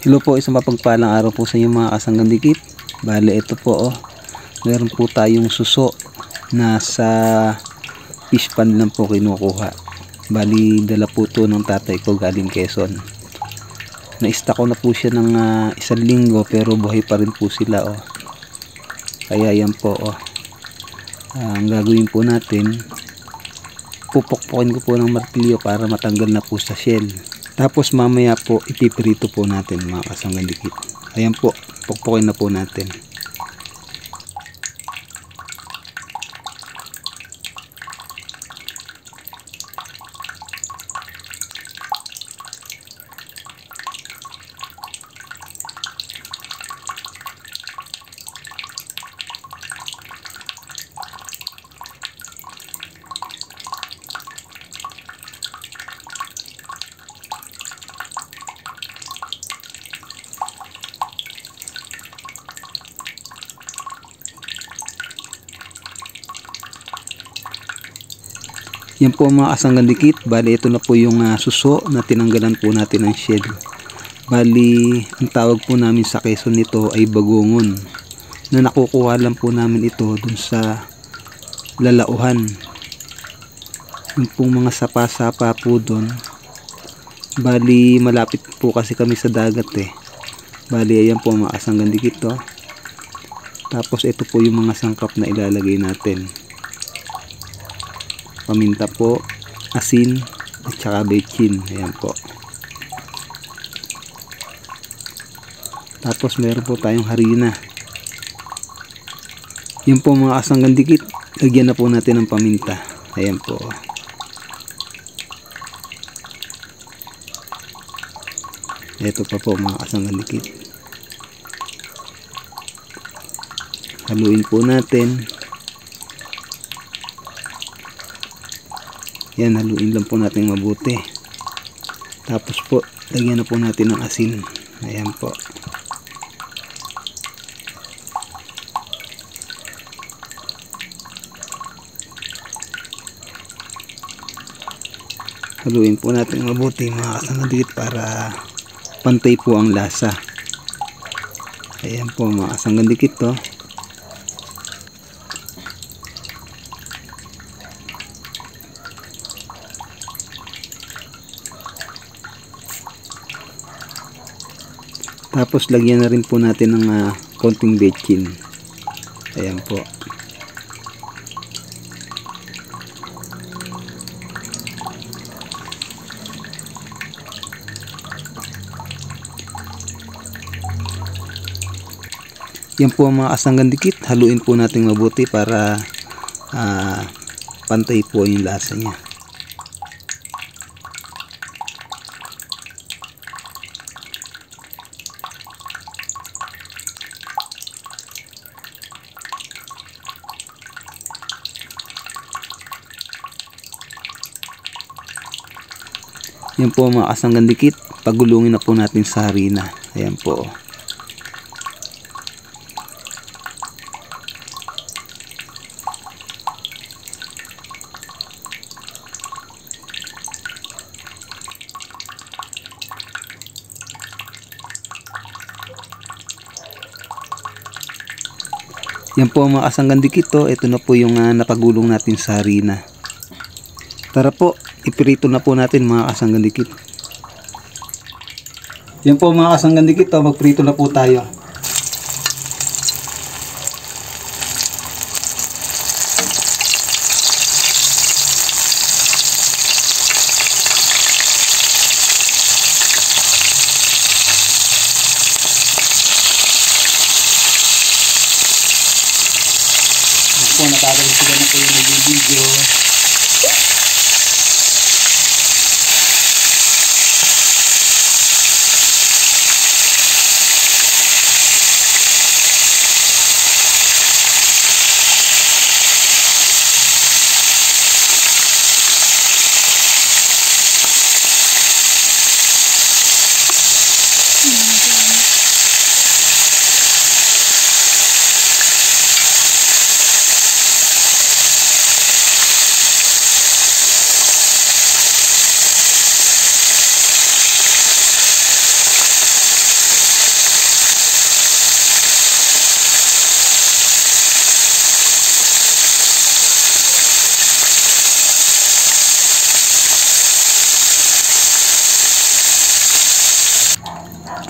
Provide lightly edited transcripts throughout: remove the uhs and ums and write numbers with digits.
Hello po, isang mapagpalang araw po sa inyo mga kasanggang dikit. Bale, ito po meron po tayong suso na sa fish pond lang po kinukuha. Bali, dala po to ng tatay ko galing Quezon. Na-stock ko na po siya ng isang linggo pero buhay pa rin po sila Kaya yan po ang gagawin po natin, pupukpukin ko po ng martilyo para matanggal na po sa shell. Tapos mamaya po ipiprito po natin mga kasanggang dikit. Ayan po, pukpukin na po natin. Yan po mga kasanggang dikit. Bali, ito na po yung suso na tinanggalan po natin ng shell. Bali, ang tawag po namin sa Quezon nito ay bagongon, na nakukuha lang po namin ito dun sa lalauhan. Yung pong mga sapa-sapa po dun. Bali, malapit po kasi kami sa dagat Bali, ayan po mga kasanggang dikit Tapos ito po yung mga sangkap na ilalagay natin. Paminta po, asin, at saka bechin. Ayan po. Tapos meron po tayong harina. Yan po mga kasanggang dikit. Lagyan na po natin ng paminta. Ayan po. Ito pa po mga kasanggang dikit. Haluin po natin. Yan, haluin lang po natin mabuti. Tapos po, lagyan na po natin ng asin. Ayan po. Haluin po natin mabuti mga kasanggang dikit para pantay po ang lasa. Ayan po mga kasanggang dikit Tapos lagyan na rin po natin ng konting bechin. Ayan po. Yan po ang mga kasanggang dikit. Haluin po natin mabuti para pantay po yung lasa niya. Yan po mga kasanggang dikit, pagulungin na po natin sa harina. Ayan po. Yan po mga kasanggang dikit ito na po yung napagulong natin sa harina. Tara po, iprito na po natin mga kasanggang dikit. Yan po mga kasanggang dikit magprito na po tayo. Yan po, nakakasigan na po yung nag-video.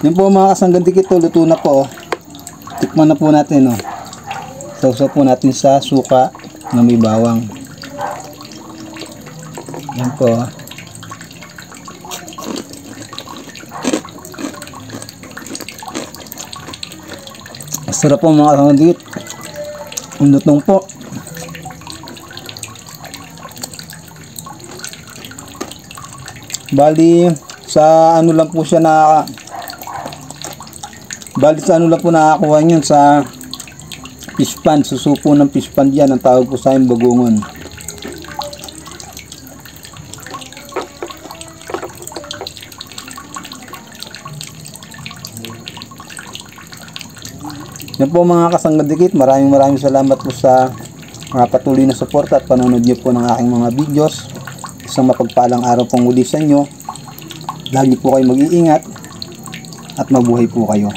Yan po mga kasanggadikit, luto na po. Tikman na po natin. Sausaw po natin sa suka na may bawang. Yan po. Masarap po mga kasanggadikit. Ang lutong po. Bali sa ano lang po siya nakakuha niyan sa fish pan, susupo ng fish pan yan, ang tawag po sa amin bagungon. Yan po mga kasanggadikit, maraming salamat po sa mga patuloy na suporta at panonood niyo po ng aking mga videos. Isang mapagpalang araw pong muli sa inyo. Lagi po kayo mag-iingat at mabuhay po kayo.